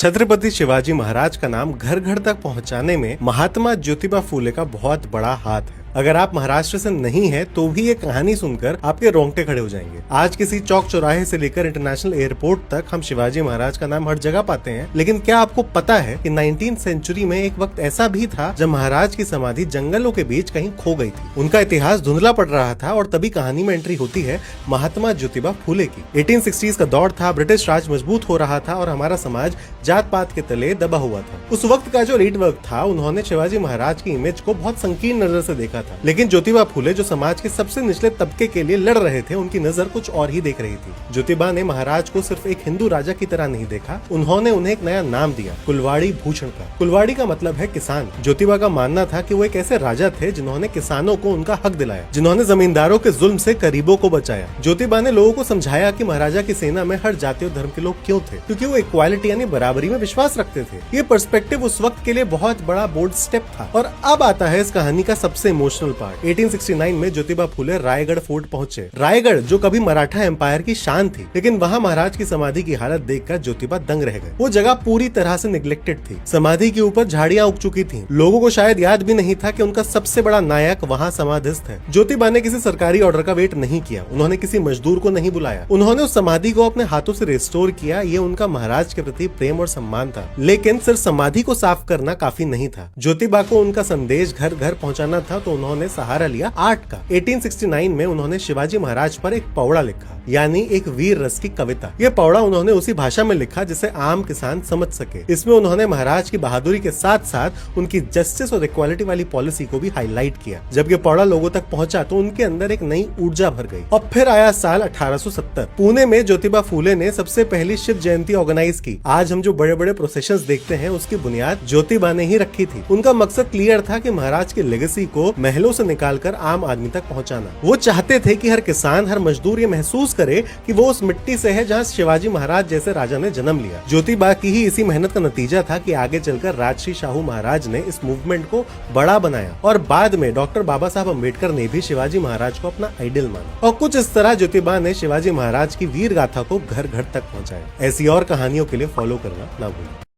छत्रपति शिवाजी महाराज का नाम घर घर तक पहुंचाने में महात्मा ज्योतिबा फूले का बहुत बड़ा हाथ है। अगर आप महाराष्ट्र से नहीं हैं तो भी ये कहानी सुनकर आपके रोंगटे खड़े हो जाएंगे। आज किसी चौक चौराहे से लेकर इंटरनेशनल एयरपोर्ट तक हम शिवाजी महाराज का नाम हर जगह पाते हैं, लेकिन क्या आपको पता है कि 19th सेंचुरी में एक वक्त ऐसा भी था जब महाराज की समाधि जंगलों के बीच कहीं खो गई थी। उनका इतिहास धुंधला पड़ रहा था और तभी कहानी में एंट्री होती है महात्मा ज्योतिबा फूले की। 1860s का दौर था, ब्रिटिश राज मजबूत हो रहा था और हमारा समाज जात पात के तले दबा हुआ था। उस वक्त का जो रीड वर्क था, उन्होंने शिवाजी महाराज की इमेज को बहुत संकीर्ण नजर से देखा था, लेकिन ज्योतिबा फूले जो समाज के सबसे निचले तबके के लिए लड़ रहे थे, उनकी नजर कुछ और ही देख रही थी। ज्योतिबा ने महाराज को सिर्फ एक हिंदू राजा की तरह नहीं देखा, उन्होंने उन्हें एक नया नाम दिया, कुलवाड़ी भूषण का। कुलवाड़ी का मतलब है किसान। ज्योतिबा का मानना था कि वो एक ऐसे राजा थे जिन्होंने किसानों को उनका हक दिलाया, जिन्होंने जमींदारों के जुल्म से गरीबों को बचाया। ज्योतिबा ने लोगों को समझाया कि महाराजा की सेना में हर जाति और धर्म के लोग क्यों थे, क्योंकि वो इक्वालिटी यानी बराबरी में विश्वास रखते थे। ये पर्सपेक्टिव उस वक्त के लिए बहुत बड़ा बोल्ड स्टेप था। और अब आता है इस कहानी का सबसे इमोशनल पार्ट। 1869 में ज्योतिबा फूले रायगढ़ फोर्ट पहुंचे। रायगढ़ जो कभी मराठा एम्पायर की शान थी, लेकिन वहां महाराज की समाधि की हालत देखकर ज्योतिबा दंग रह गए। वो जगह पूरी तरह से निग्लेक्टेड थी। समाधि के ऊपर झाड़ियां उग चुकी थीं। लोगों को शायद याद भी नहीं था कि उनका सबसे बड़ा नायक वहां समाधिस्थ है। ज्योतिबा ने किसी सरकारी ऑर्डर का वेट नहीं किया, उन्होंने किसी मजदूर को नहीं बुलाया, उन्होंने उस समाधि को अपने हाथों से रिस्टोर किया। ये उनका महाराज के प्रति प्रेम और सम्मान था। लेकिन सिर्फ समाधि को साफ करना काफी नहीं था। ज्योतिबा को उनका संदेश घर घर पहुंचाना था, तो उन्होंने सहारा लिया आर्ट का। 1869 में उन्होंने शिवाजी महाराज पर एक पौड़ा लिखा, यानी एक वीर रस की कविता। ये पौड़ा उन्होंने उसी भाषा में लिखा जिसे आम किसान समझ सके। इसमें उन्होंने महाराज की बहादुरी के साथ साथ उनकी जस्टिस और इक्वालिटी वाली पॉलिसी को भी हाईलाइट किया। जब ये पौड़ा लोगों तक पहुंचा तो उनके अंदर एक नई ऊर्जा भर गई। और फिर आया साल 1870। पुणे में ज्योतिबा फूले ने सबसे पहली शिव जयंती ऑर्गेनाइज की। आज हम जो बड़े बड़े प्रोसेशंस देखते हैं, उसकी बुनियाद ज्योतिबा ने ही रखी थी। उनका मकसद क्लियर था कि महाराज की लेगेसी को महलों से निकालकर आम आदमी तक पहुंचाना। वो चाहते थे कि हर किसान, हर मजदूर ये महसूस करे कि वो उस मिट्टी से है जहां शिवाजी महाराज जैसे राजा ने जन्म लिया। ज्योतिबा की ही इसी मेहनत का नतीजा था कि आगे चलकर राजश्री शाहू महाराज ने इस मूवमेंट को बड़ा बनाया और बाद में डॉक्टर बाबा साहब अम्बेडकर ने भी शिवाजी महाराज को अपना आइडल माना। और कुछ इस तरह ज्योतिबा ने शिवाजी महाराज की वीर गाथा को घर घर तक पहुंचाया। ऐसी और कहानियों के लिए फॉलो करना ना भूलें।